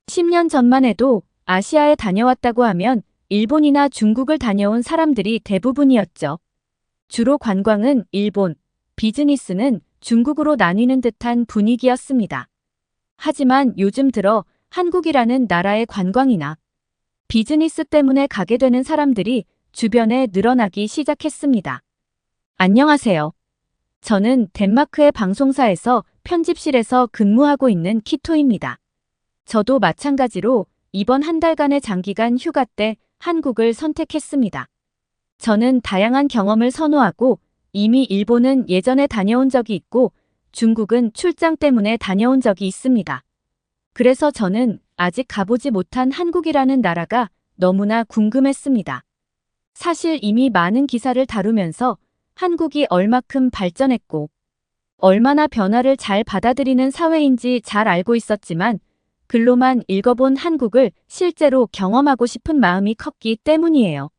10년 전만 해도 아시아에 다녀왔다고 하면 일본이나 중국을 다녀온 사람들이 대부분이었죠. 주로 관광은 일본, 비즈니스는 중국으로 나뉘는 듯한 분위기였습니다. 하지만 요즘 들어 한국이라는 나라의 관광이나 비즈니스 때문에 가게 되는 사람들이 주변에 늘어나기 시작했습니다. 안녕하세요. 저는 덴마크의 방송사에서 편집실에서 근무하고 있는 키토입니다. 저도 마찬가지로 이번 한 달간의 장기간 휴가 때 한국을 선택했습니다. 저는 다양한 경험을 선호하고 이미 일본은 예전에 다녀온 적이 있고 중국은 출장 때문에 다녀온 적이 있습니다. 그래서 저는 아직 가보지 못한 한국이라는 나라가 너무나 궁금했습니다. 사실 이미 많은 기사를 다루면서 한국이 얼마큼 발전했고 얼마나 변화를 잘 받아들이는 사회인지 잘 알고 있었지만 글로만 읽어본 한국을 실제로 경험하고 싶은 마음이 컸기 때문이에요.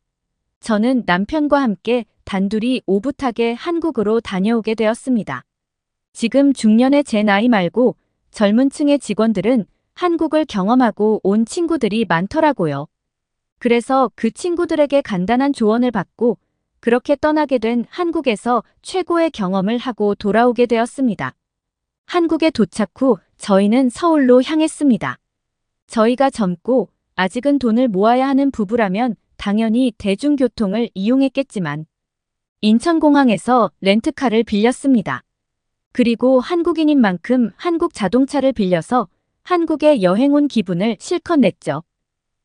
저는 남편과 함께 단둘이 오붓하게 한국으로 다녀오게 되었습니다. 지금 중년의 제 나이 말고 젊은 층의 직원들은 한국을 경험하고 온 친구들이 많더라고요. 그래서 그 친구들에게 간단한 조언을 받고 그렇게 떠나게 된 한국에서 최고의 경험을 하고 돌아오게 되었습니다. 한국에 도착 후 저희는 서울로 향했습니다. 저희가 젊고 아직은 돈을 모아야 하는 부부라면 당연히 대중교통을 이용했겠지만 인천공항에서 렌트카를 빌렸습니다. 그리고 한국인인 만큼 한국 자동차를 빌려서 한국에 여행 온 기분을 실컷 냈죠.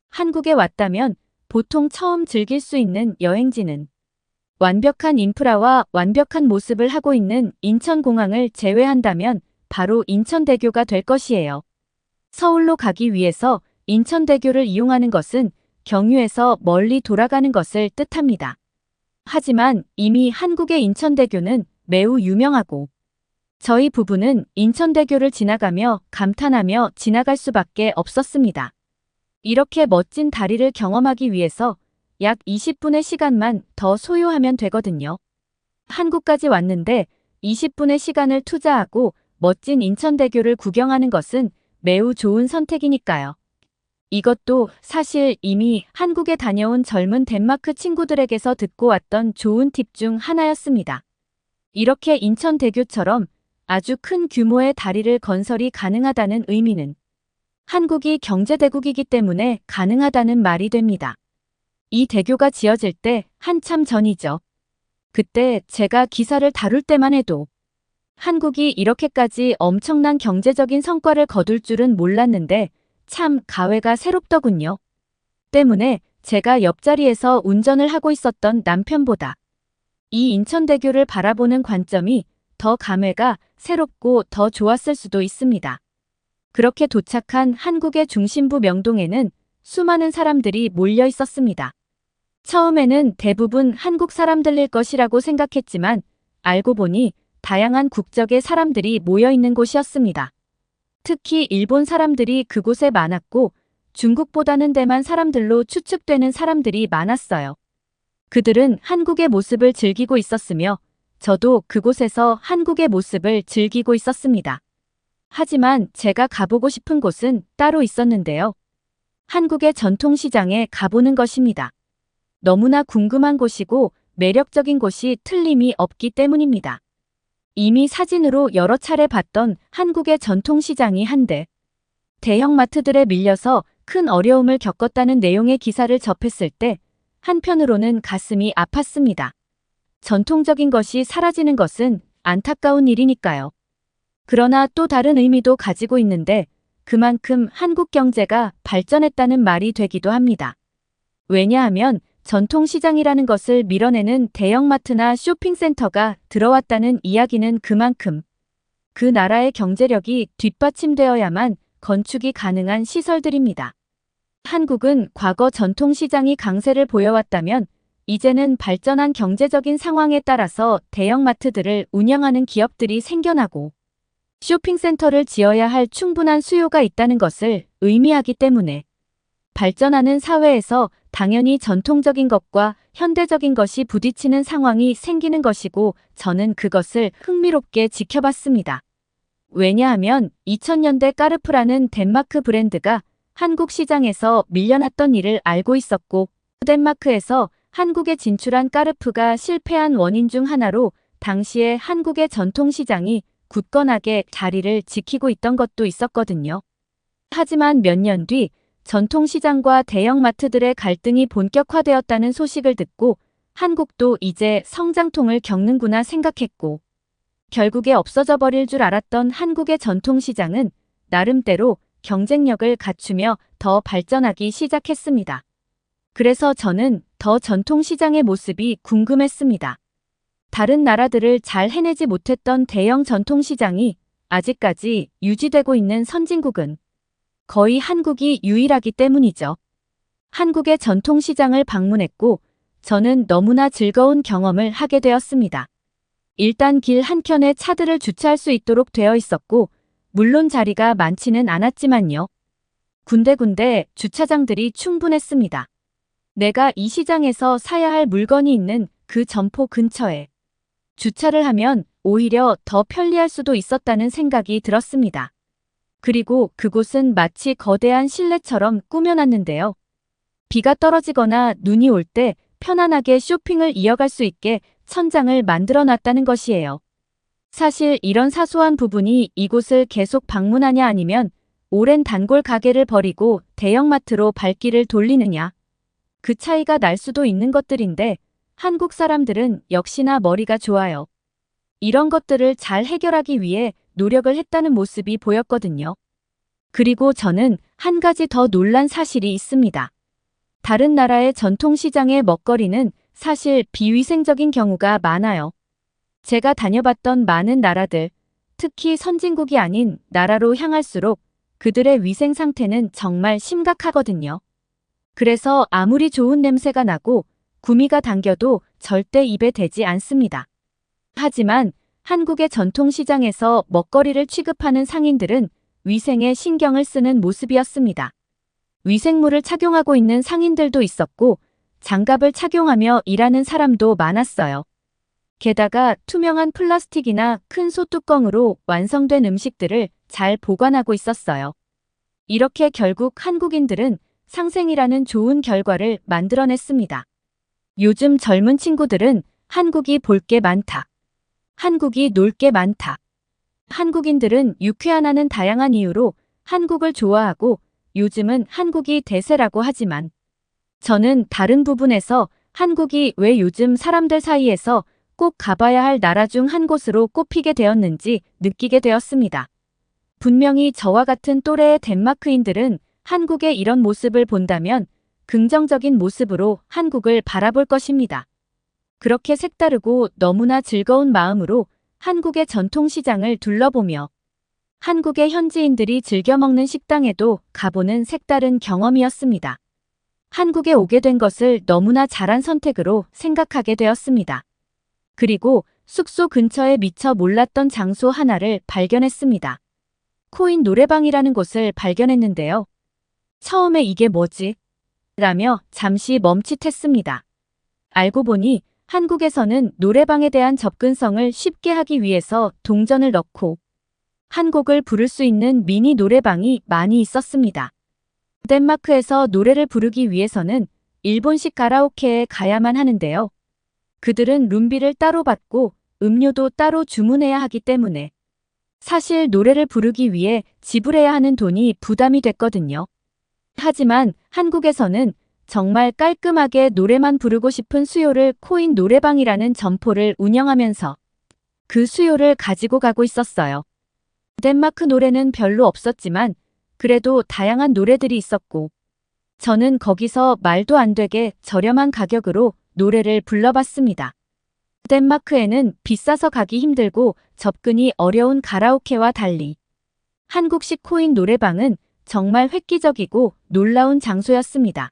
한국에 왔다면 보통 처음 즐길 수 있는 여행지는 완벽한 인프라와 완벽한 모습을 하고 있는 인천공항을 제외한다면 바로 인천대교가 될 것이에요. 서울로 가기 위해서 인천대교를 이용하는 것은 경유해서 멀리 돌아가는 것을 뜻합니다. 하지만 이미 한국의 인천대교는 매우 유명하고 저희 부부는 인천대교를 지나가며 감탄하며 지나갈 수밖에 없었습니다. 이렇게 멋진 다리를 경험하기 위해서 약 20분의 시간만 더 소요하면 되거든요. 한국까지 왔는데 20분의 시간을 투자하고 멋진 인천대교를 구경하는 것은 매우 좋은 선택이니까요. 이것도 사실 이미 한국에 다녀온 젊은 덴마크 친구들에게서 듣고 왔던 좋은 팁 중 하나였습니다. 이렇게 인천대교처럼 아주 큰 규모의 다리를 건설이 가능하다는 의미는 한국이 경제대국이기 때문에 가능하다는 말이 됩니다. 이 대교가 지어질 때 한참 전이죠. 그때 제가 기사를 다룰 때만 해도 한국이 이렇게까지 엄청난 경제적인 성과를 거둘 줄은 몰랐는데 참 가회가 새롭더군요. 때문에 제가 옆자리에서 운전을 하고 있었던 남편보다 이 인천대교를 바라보는 관점이 더 감회가 새롭고 더 좋았을 수도 있습니다. 그렇게 도착한 한국의 중심부 명동에는 수많은 사람들이 몰려 있었습니다. 처음에는 대부분 한국 사람들일 것이라고 생각했지만 알고 보니 다양한 국적의 사람들이 모여 있는 곳이었습니다. 특히 일본 사람들이 그곳에 많았고 중국보다는 대만 사람들로 추측되는 사람들이 많았어요. 그들은 한국의 모습을 즐기고 있었으며 저도 그곳에서 한국의 모습을 즐기고 있었습니다. 하지만 제가 가보고 싶은 곳은 따로 있었는데요. 한국의 전통시장에 가보는 것입니다. 너무나 궁금한 곳이고 매력적인 곳이 틀림이 없기 때문입니다. 이미 사진으로 여러 차례 봤던 한국의 전통시장이 한데 대형마트들에 밀려서 큰 어려움을 겪었다는 내용의 기사를 접했을 때 한편으로는 가슴이 아팠습니다. 전통적인 것이 사라지는 것은 안타까운 일이니까요. 그러나 또 다른 의미도 가지고 있는데 그만큼 한국 경제가 발전했다는 말이 되기도 합니다. 왜냐하면 전통시장이라는 것을 밀어내는 대형마트나 쇼핑센터가 들어왔다는 이야기는 그만큼 그 나라의 경제력이 뒷받침되어야만 건축이 가능한 시설들입니다. 한국은 과거 전통시장이 강세를 보여왔다면 이제는 발전한 경제적인 상황에 따라서 대형마트들을 운영하는 기업들이 생겨나고 쇼핑센터를 지어야 할 충분한 수요가 있다는 것을 의미하기 때문에 발전하는 사회에서 당연히 전통적인 것과 현대적인 것이 부딪히는 상황이 생기는 것이고 저는 그것을 흥미롭게 지켜봤습니다. 왜냐하면 2000년대 까르프라는 덴마크 브랜드가 한국 시장에서 밀려났던 일을 알고 있었고 덴마크에서 한국에 진출한 까르프가 실패한 원인 중 하나로 당시에 한국의 전통시장이 굳건하게 자리를 지키고 있던 것도 있었거든요. 하지만 몇 년 뒤 전통시장과 대형마트들의 갈등이 본격화되었다는 소식을 듣고 한국도 이제 성장통을 겪는구나 생각했고 결국에 없어져 버릴 줄 알았던 한국의 전통시장은 나름대로 경쟁력을 갖추며 더 발전하기 시작했습니다. 그래서 저는 더 전통시장의 모습이 궁금했습니다. 다른 나라들을 잘 해내지 못했던 대형 전통시장이 아직까지 유지되고 있는 선진국은 거의 한국이 유일하기 때문이죠. 한국의 전통시장을 방문했고 저는 너무나 즐거운 경험을 하게 되었습니다. 일단 길 한켠에 차들을 주차할 수 있도록 되어 있었고 물론 자리가 많지는 않았지만요. 군데군데 주차장들이 충분했습니다. 내가 이 시장에서 사야 할 물건이 있는 그 점포 근처에 주차를 하면 오히려 더 편리할 수도 있었다는 생각이 들었습니다. 그리고 그곳은 마치 거대한 실내처럼 꾸며놨는데요. 비가 떨어지거나 눈이 올 때 편안하게 쇼핑을 이어갈 수 있게 천장을 만들어 놨다는 것이에요. 사실 이런 사소한 부분이 이곳을 계속 방문하냐 아니면 오랜 단골 가게를 버리고 대형마트로 발길을 돌리느냐. 그 차이가 날 수도 있는 것들인데 한국 사람들은 역시나 머리가 좋아요. 이런 것들을 잘 해결하기 위해 노력을 했다는 모습이 보였거든요. 그리고 저는 한 가지 더 놀란 사실이 있습니다. 다른 나라의 전통시장의 먹거리는 사실 비위생적인 경우가 많아요. 제가 다녀봤던 많은 나라들, 특히 선진국이 아닌 나라로 향할수록 그들의 위생 상태는 정말 심각하거든요. 그래서 아무리 좋은 냄새가 나고 구미가 당겨도 절대 입에 대지 않습니다. 하지만 한국의 전통시장에서 먹거리를 취급하는 상인들은 위생에 신경을 쓰는 모습이었습니다. 위생모를 착용하고 있는 상인들도 있었고 장갑을 착용하며 일하는 사람도 많았어요. 게다가 투명한 플라스틱이나 큰 소뚜껑으로 완성된 음식들을 잘 보관하고 있었어요. 이렇게 결국 한국인들은 상생이라는 좋은 결과를 만들어냈습니다. 요즘 젊은 친구들은 한국이 볼 게 많다. 한국이 놀 게 많다. 한국인들은 유쾌하는 다양한 이유로 한국을 좋아하고 요즘은 한국이 대세라고 하지만 저는 다른 부분에서 한국이 왜 요즘 사람들 사이에서 꼭 가봐야 할 나라 중 한 곳으로 꼽히게 되었는지 느끼게 되었습니다. 분명히 저와 같은 또래의 덴마크인들은 한국의 이런 모습을 본다면 긍정적인 모습으로 한국을 바라볼 것입니다. 그렇게 색다르고 너무나 즐거운 마음으로 한국의 전통시장을 둘러보며 한국의 현지인들이 즐겨 먹는 식당에도 가보는 색다른 경험이었습니다. 한국에 오게 된 것을 너무나 잘한 선택으로 생각하게 되었습니다. 그리고 숙소 근처에 미처 몰랐던 장소 하나를 발견했습니다. 코인 노래방이라는 곳을 발견했는데요. 처음에 이게 뭐지? 라며 잠시 멈칫했습니다. 알고 보니 한국에서는 노래방에 대한 접근성을 쉽게 하기 위해서 동전을 넣고 한 곡을 부를 수 있는 미니 노래방이 많이 있었습니다. 덴마크에서 노래를 부르기 위해서는 일본식 가라오케에 가야만 하는데요. 그들은 룸비를 따로 받고 음료도 따로 주문해야 하기 때문에 사실 노래를 부르기 위해 지불해야 하는 돈이 부담이 됐거든요. 하지만 한국에서는 정말 깔끔하게 노래만 부르고 싶은 수요를 코인 노래방이라는 점포를 운영하면서 그 수요를 가지고 가고 있었어요. 덴마크 노래는 별로 없었지만 그래도 다양한 노래들이 있었고 저는 거기서 말도 안 되게 저렴한 가격으로 노래를 불러봤습니다. 덴마크에는 비싸서 가기 힘들고 접근이 어려운 가라오케와 달리 한국식 코인 노래방은 정말 획기적이고 놀라운 장소였습니다.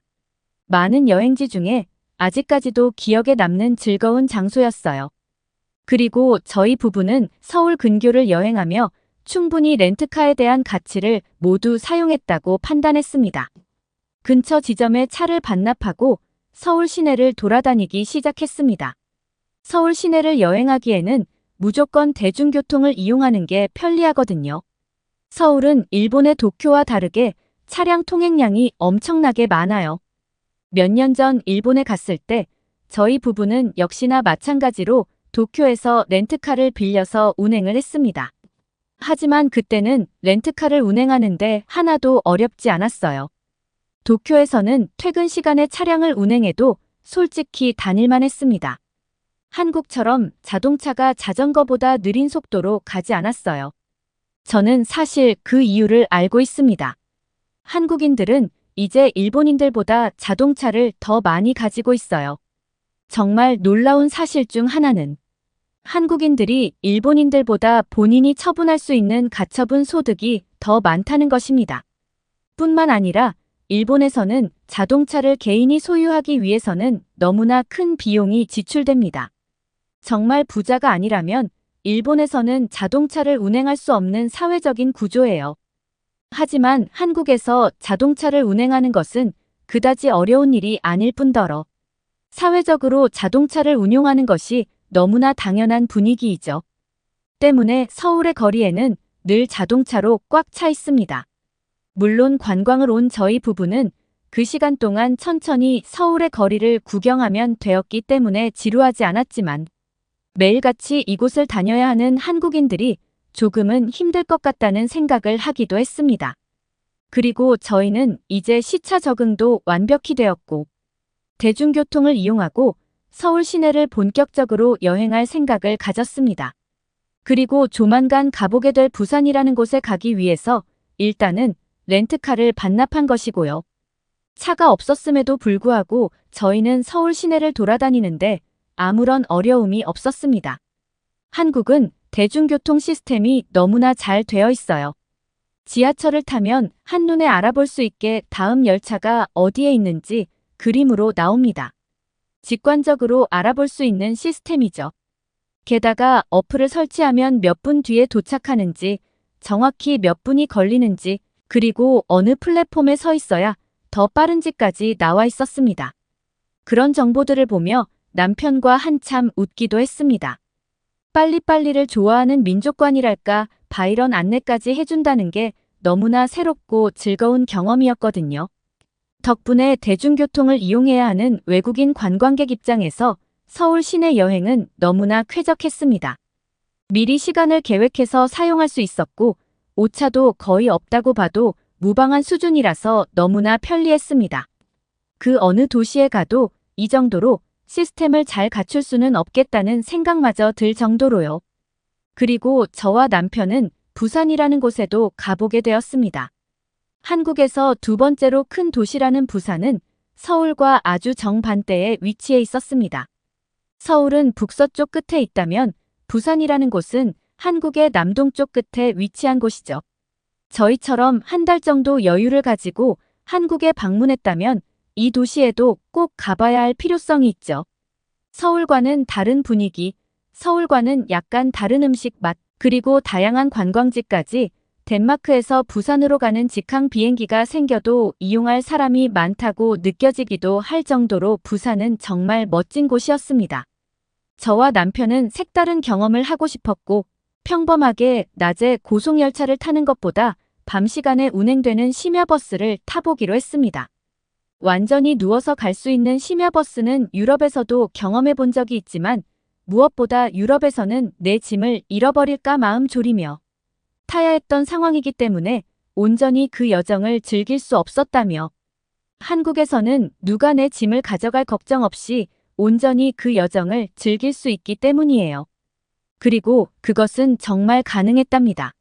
많은 여행지 중에 아직까지도 기억에 남는 즐거운 장소였어요. 그리고 저희 부부는 서울 근교를 여행하며 충분히 렌트카에 대한 가치를 모두 사용했다고 판단했습니다. 근처 지점에 차를 반납하고 서울 시내를 돌아다니기 시작했습니다. 서울 시내를 여행하기에는 무조건 대중교통을 이용하는 게 편리하거든요. 서울은 일본의 도쿄와 다르게 차량 통행량이 엄청나게 많아요. 몇 년 전 일본에 갔을 때 저희 부부는 역시나 마찬가지로 도쿄에서 렌트카를 빌려서 운행을 했습니다. 하지만 그때는 렌트카를 운행하는데 하나도 어렵지 않았어요. 도쿄에서는 퇴근 시간에 차량을 운행해도 솔직히 다닐만 했습니다. 한국처럼 자동차가 자전거보다 느린 속도로 가지 않았어요. 저는 사실 그 이유를 알고 있습니다. 한국인들은 이제 일본인들보다 자동차를 더 많이 가지고 있어요. 정말 놀라운 사실 중 하나는 한국인들이 일본인들보다 본인이 처분할 수 있는 가처분 소득이 더 많다는 것입니다. 뿐만 아니라 일본에서는 자동차를 개인이 소유하기 위해서는 너무나 큰 비용이 지출됩니다. 정말 부자가 아니라면 일본에서는 자동차를 운행할 수 없는 사회적인 구조예요. 하지만 한국에서 자동차를 운행하는 것은 그다지 어려운 일이 아닐 뿐더러 사회적으로 자동차를 운용하는 것이 너무나 당연한 분위기이죠. 때문에 서울의 거리에는 늘 자동차로 꽉 차 있습니다. 물론 관광을 온 저희 부부는 그 시간 동안 천천히 서울의 거리를 구경하면 되었기 때문에 지루하지 않았지만 매일같이 이곳을 다녀야 하는 한국인들이 조금은 힘들 것 같다는 생각을 하기도 했습니다. 그리고 저희는 이제 시차 적응도 완벽히 되었고 대중교통을 이용하고 서울 시내를 본격적으로 여행할 생각을 가졌습니다. 그리고 조만간 가보게 될 부산이라는 곳에 가기 위해서 일단은 렌트카를 반납한 것이고요. 차가 없었음에도 불구하고 저희는 서울 시내를 돌아다니는데 아무런 어려움이 없었습니다. 한국은 대중교통 시스템이 너무나 잘 되어 있어요. 지하철을 타면 한눈에 알아볼 수 있게 다음 열차가 어디에 있는지 그림으로 나옵니다. 직관적으로 알아볼 수 있는 시스템이죠. 게다가 어플을 설치하면 몇 분 뒤에 도착하는지, 정확히 몇 분이 걸리는지, 그리고 어느 플랫폼에 서 있어야 더 빠른지까지 나와 있었습니다. 그런 정보들을 보며 남편과 한참 웃기도 했습니다. 빨리빨리를 좋아하는 민족관이랄까 바이런 안내까지 해준다는 게 너무나 새롭고 즐거운 경험이었거든요. 덕분에 대중교통을 이용해야 하는 외국인 관광객 입장에서 서울 시내 여행은 너무나 쾌적했습니다. 미리 시간을 계획해서 사용할 수 있었고 오차도 거의 없다고 봐도 무방한 수준이라서 너무나 편리했습니다. 그 어느 도시에 가도 이 정도로 시스템을 잘 갖출 수는 없겠다는 생각마저 들 정도로요. 그리고 저와 남편은 부산이라는 곳에도 가보게 되었습니다. 한국에서 두 번째로 큰 도시라는 부산은 서울과 아주 정반대에 위치해 있었습니다. 서울은 북서쪽 끝에 있다면 부산이라는 곳은 한국의 남동쪽 끝에 위치한 곳이죠. 저희처럼 한 달 정도 여유를 가지고 한국에 방문했다면 이 도시에도 꼭 가봐야 할 필요성이 있죠. 서울과는 다른 분위기, 서울과는 약간 다른 음식 맛, 그리고 다양한 관광지까지 덴마크에서 부산으로 가는 직항 비행기가 생겨도 이용할 사람이 많다고 느껴지기도 할 정도로 부산은 정말 멋진 곳이었습니다. 저와 남편은 색다른 경험을 하고 싶었고 평범하게 낮에 고속열차를 타는 것보다 밤 시간에 운행되는 심야버스를 타보기로 했습니다. 완전히 누워서 갈 수 있는 심야버스는 유럽에서도 경험해 본 적이 있지만 무엇보다 유럽에서는 내 짐을 잃어버릴까 마음 졸이며 타야 했던 상황이기 때문에 온전히 그 여정을 즐길 수 없었다며 한국에서는 누가 내 짐을 가져갈 걱정 없이 온전히 그 여정을 즐길 수 있기 때문이에요. 그리고 그것은 정말 가능했답니다.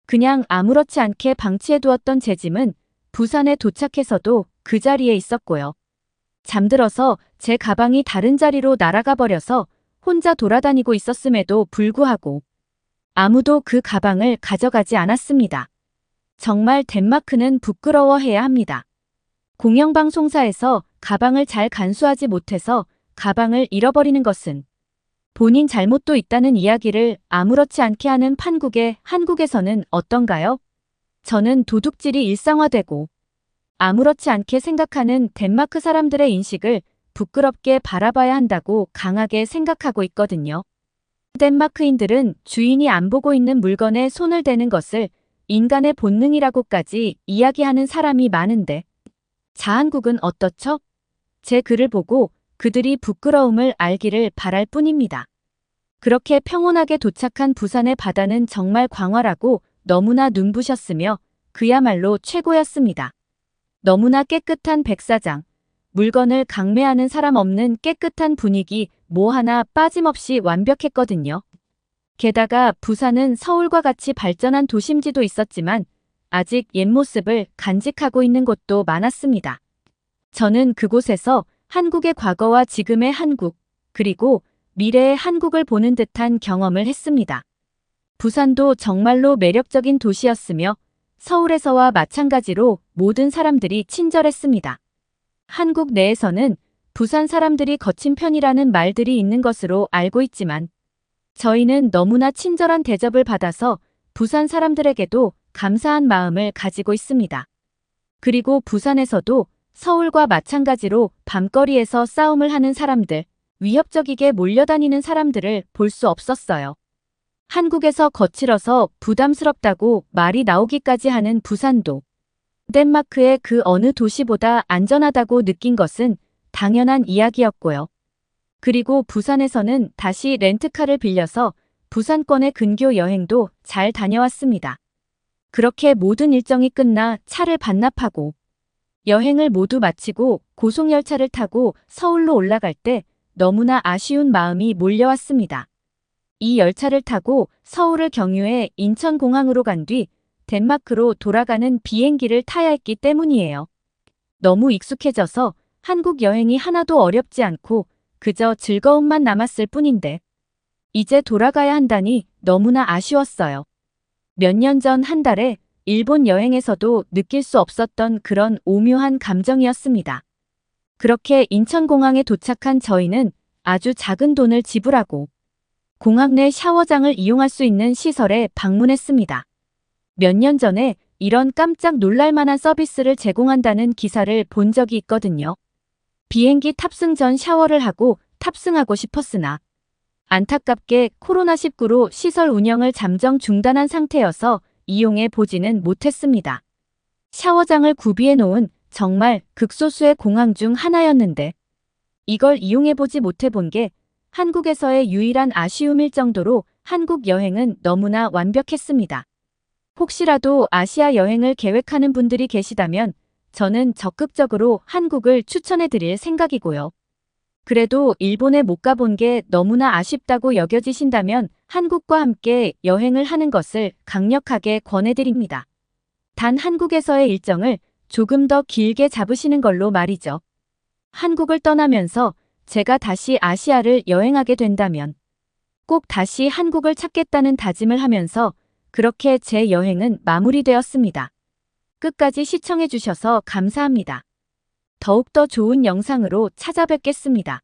그냥 아무렇지 않게 방치해두었던 제 짐은 부산에 도착해서도 그 자리에 있었고요. 잠들어서 제 가방이 다른 자리로 날아가 버려서 혼자 돌아다니고 있었음에도 불구하고 아무도 그 가방을 가져가지 않았습니다. 정말 덴마크는 부끄러워해야 합니다. 공영방송사에서 가방을 잘 간수하지 못해서 가방을 잃어버리는 것은 본인 잘못도 있다는 이야기를 아무렇지 않게 하는 판국의 한국에서는 어떤가요? 저는 도둑질이 일상화되고 아무렇지 않게 생각하는 덴마크 사람들의 인식을 부끄럽게 바라봐야 한다고 강하게 생각하고 있거든요. 덴마크인들은 주인이 안 보고 있는 물건에 손을 대는 것을 인간의 본능이라고까지 이야기하는 사람이 많은데 자한국은 어떻죠? 제 글을 보고 그들이 부끄러움을 알기를 바랄 뿐입니다. 그렇게 평온하게 도착한 부산의 바다는 정말 광활하고 너무나 눈부셨으며 그야말로 최고였습니다. 너무나 깨끗한 백사장, 물건을 강매하는 사람 없는 깨끗한 분위기 뭐 하나 빠짐없이 완벽했거든요. 게다가 부산은 서울과 같이 발전한 도심지도 있었지만 아직 옛 모습을 간직하고 있는 곳도 많았습니다. 저는 그곳에서 한국의 과거와 지금의 한국, 그리고 미래의 한국을 보는 듯한 경험을 했습니다. 부산도 정말로 매력적인 도시였으며 서울에서와 마찬가지로 모든 사람들이 친절했습니다. 한국 내에서는 부산 사람들이 거친 편이라는 말들이 있는 것으로 알고 있지만 저희는 너무나 친절한 대접을 받아서 부산 사람들에게도 감사한 마음을 가지고 있습니다. 그리고 부산에서도 서울과 마찬가지로 밤거리에서 싸움을 하는 사람들, 위협적이게 몰려다니는 사람들을 볼 수 없었어요. 한국에서 거칠어서 부담스럽다고 말이 나오기까지 하는 부산도 덴마크의 그 어느 도시보다 안전하다고 느낀 것은 당연한 이야기였고요. 그리고 부산에서는 다시 렌트카를 빌려서 부산권의 근교 여행도 잘 다녀왔습니다. 그렇게 모든 일정이 끝나 차를 반납하고 여행을 모두 마치고 고속열차를 타고 서울로 올라갈 때 너무나 아쉬운 마음이 몰려왔습니다. 이 열차를 타고 서울을 경유해 인천공항으로 간 뒤 덴마크로 돌아가는 비행기를 타야 했기 때문이에요. 너무 익숙해져서 한국 여행이 하나도 어렵지 않고 그저 즐거움만 남았을 뿐인데 이제 돌아가야 한다니 너무나 아쉬웠어요. 몇 년 전 한 달에 일본 여행에서도 느낄 수 없었던 그런 오묘한 감정이었습니다. 그렇게 인천공항에 도착한 저희는 아주 작은 돈을 지불하고 공항 내 샤워장을 이용할 수 있는 시설에 방문했습니다. 몇 년 전에 이런 깜짝 놀랄 만한 서비스를 제공한다는 기사를 본 적이 있거든요. 비행기 탑승 전 샤워를 하고 탑승하고 싶었으나 안타깝게 코로나19로 시설 운영을 잠정 중단한 상태여서 이용해 보지는 못했습니다. 샤워장을 구비해 놓은 정말 극소수의 공항 중 하나였는데 이걸 이용해 보지 못해 본 게 한국에서의 유일한 아쉬움일 정도로 한국 여행은 너무나 완벽했습니다. 혹시라도 아시아 여행을 계획하는 분들이 계시다면 저는 적극적으로 한국을 추천해 드릴 생각이고요. 그래도 일본에 못 가본 게 너무나 아쉽다고 여겨지신다면 한국과 함께 여행을 하는 것을 강력하게 권해드립니다. 단 한국에서의 일정을 조금 더 길게 잡으시는 걸로 말이죠. 한국을 떠나면서 제가 다시 아시아를 여행하게 된다면 꼭 다시 한국을 찾겠다는 다짐을 하면서 그렇게 제 여행은 마무리되었습니다. 끝까지 시청해 주셔서 감사합니다. 더욱더 좋은 영상으로 찾아뵙겠습니다.